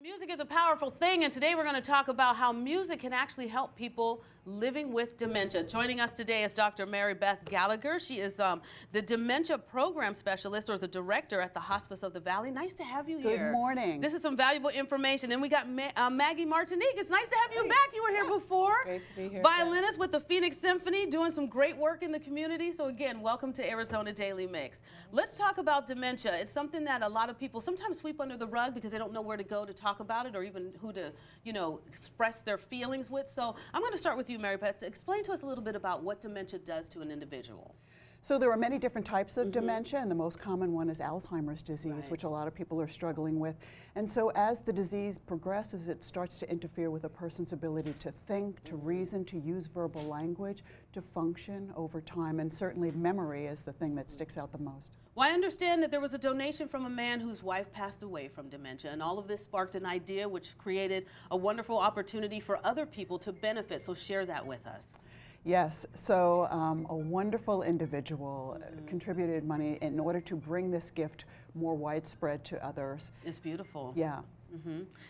Music is a powerful thing, and today we're going to talk about how music can actually help people living with dementia. Joining us today is Dr. Mary Beth Gallagher. She is the Dementia Program Specialist, or the Director at the Hospice of the Valley. Nice to have you here. Good morning. This is some valuable information. And we got Maggie Martinique. It's nice to have you back. You were here before. Great to be here. Violinist with the Phoenix Symphony, doing some great work in the community. So again, welcome to Arizona Daily Mix. Let's talk about dementia. It's something that a lot of people sometimes sweep under the rug because they don't know where to go to talk about it, or even who to, express their feelings with. So I'm going to start with you, Mary Beth. Explain to us a little bit about what dementia does to an individual. So there are many different types of dementia, and the most common one is Alzheimer's disease, which a lot of people are struggling with. And so as the disease progresses, it starts to interfere with a person's ability to think, to reason, to use verbal language, to function over time. And certainly memory is the thing that sticks out the most. Well, I understand that there was a donation from a man whose wife passed away from dementia, and all of this sparked an idea which created a wonderful opportunity for other people to benefit. So share that with us. Yes, so a wonderful individual contributed money in order to bring this gift more widespread to others. It's beautiful. Yeah.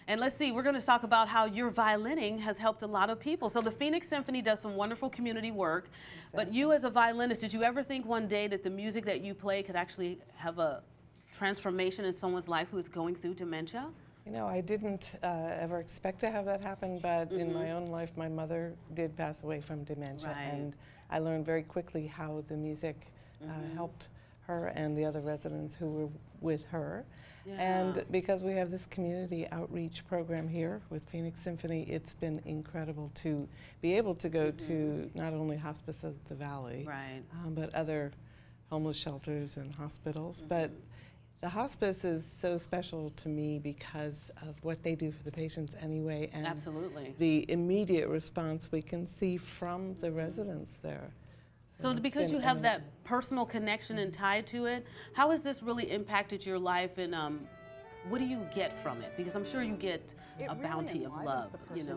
And let's see, we're going to talk about how your violining has helped a lot of people. So the Phoenix Symphony does some wonderful community work, but you as a violinist, did you ever think one day that the music that you play could actually have a transformation in someone's life who is going through dementia? You know, I didn't ever expect to have that happen, but in my own life, my mother did pass away from dementia, and I learned very quickly how the music helped her and the other residents who were with her. And because we have this community outreach program here with Phoenix Symphony, it's been incredible to be able to go to not only Hospice of the Valley, but other homeless shelters and hospitals. But the hospice is so special to me because of what they do for the patients anyway, and the immediate response we can see from the residents there. So because you have that personal connection and tied to it, how has this really impacted your life, and what do you get from it? Because I'm sure you get a bounty of love,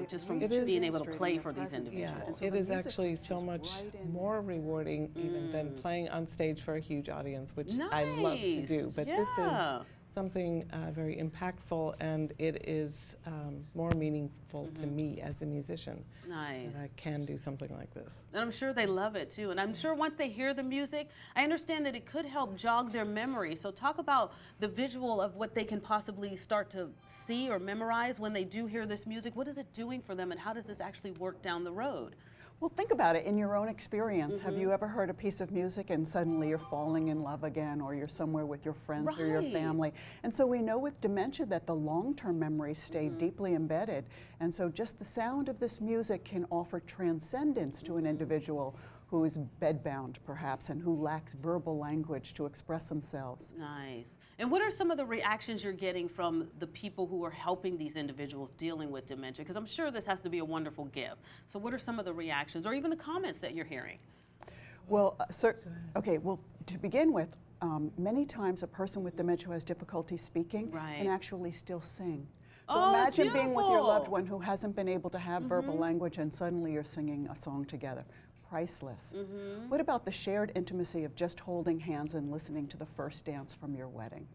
just from being able to play for these individuals. It is actually so much more rewarding even than playing on stage for a huge audience, which I love to do. But this is something very impactful, and it is more meaningful to me as a musician. That I can do something like this. And I'm sure they love it too. And I'm sure once they hear the music, I understand that it could help jog their memory. So talk about the visual of what they can possibly start to see or memorize when they do hear this music. What is it doing for them, and how does this actually work down the road? Well, think about it in your own experience. Have you ever heard a piece of music and suddenly you're falling in love again, or you're somewhere with your friends or your family? And so we know with dementia that the long-term memories stay deeply embedded. And so just the sound of this music can offer transcendence to an individual who is bedbound, perhaps, and who lacks verbal language to express themselves. Nice. And what are some of the reactions you're getting from the people who are helping these individuals dealing with dementia? Because I'm sure this has to be a wonderful gift. So what are some of the reactions, or even the comments that you're hearing? Well, well, to begin with, many times a person with dementia who has difficulty speaking can actually still sing. So imagine being with your loved one who hasn't been able to have verbal language, and suddenly you're singing a song together. Priceless. What about the shared intimacy of just holding hands and listening to the first dance from your wedding?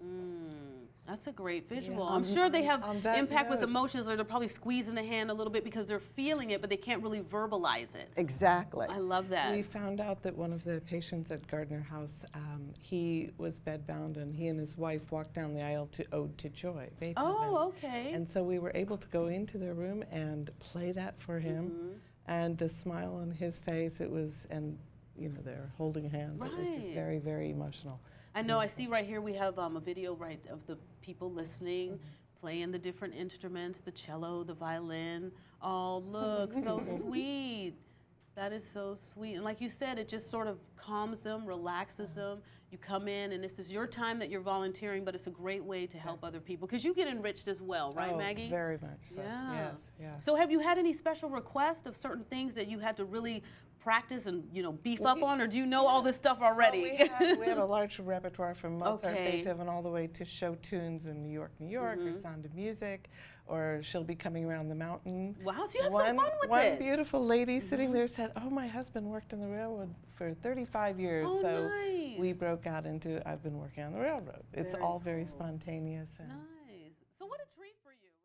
That's a great visual. I'm sure they have impact with emotions, or they're probably squeezing the hand a little bit because they're feeling it, but they can't really verbalize it. Exactly. I love that. We found out that one of the patients at Gardner House, he was bedbound, and he and his wife walked down the aisle to Ode to Joy, Beethoven. Oh, okay. And so we were able to go into their room and play that for him. And the smile on his face, it was, and they're holding hands. It was just very, very emotional. I know, I see right here we have a video of the people listening, playing the different instruments, the cello, the violin. Oh, look, so sweet. That is so sweet. And like you said, it just sort of calms them, relaxes them. You come in, and this is your time that you're volunteering, but it's a great way to help other people, because you get enriched as well, right, Maggie? Very much so. Yes, yes. So have you had any special requests of certain things that you had to really practice and beef up on, or do you know all this stuff already? Well, we have a large repertoire from Mozart, Beethoven, all the way to show tunes in New York, or Sound of Music, or She'll Be Coming Around the Mountain. Wow, so you have some fun with it. One beautiful lady sitting there said, "Oh, my husband worked in the railroad for 35 years, so we broke out into, I've been working on the railroad." It's all very spontaneous. And